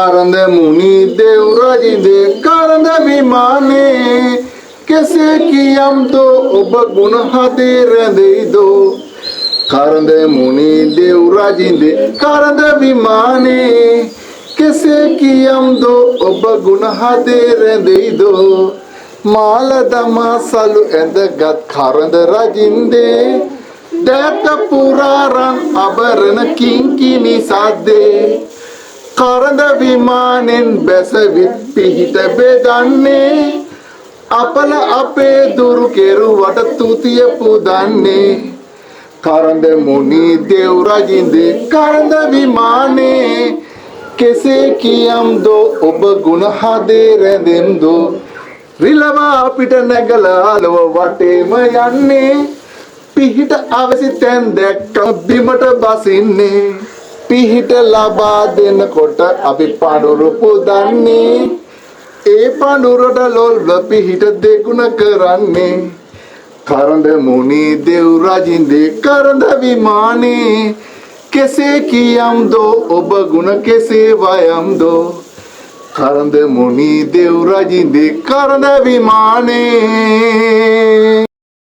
කරඳ මුනි දෙව් රජින්දේ කරඳ විමානේ කෙසේ කියම්දෝ ඔබ ගුණ හදේ රැඳෙයිදෝ කරඳ මුනි දෙව් රජින්දේ කරඳ විමානේ කෙසේ කියම්දෝ ඔබ ගුණ හදේ රැඳෙයිදෝ මාල දමා සලු ඇඳගත් කරඳ රජින්දේ දැක පුරාරන් අබරණ කිංකිණි සද්දේ කරඳ විමානෙන් බැස විත් පිහිට බෙදන්නේ අපල අපේ දුරු කෙරුවට තුතිය පුදන්නේ කරඳ මුනි දෙව් රජින්දේ කරඳ විමානේ කෙසේ කියම්දෝ ඔබ ගුණ හදේ රැඳෙම්දෝ රිලවා අපිට නැගලා ලොව වටේම යන්නේ පිහිට අවසි තැන් දැක්කම බිමට බසින්නේ පිහිට ලබා දෙනකොට අපි පඳුරු පුදන්නේ ඒ පඳුරට ලොල්ව පිහිට දෙගුණ කරන්නේ කරඳ මුනි දෙව් රජින්දේ කරඳ විමානේ කෙසේ කියම්දෝ ඔබ ගුණ කෙසේ වයම්දෝ කරඳ මුනි දෙව් රජින්දේ කරඳ විමානේ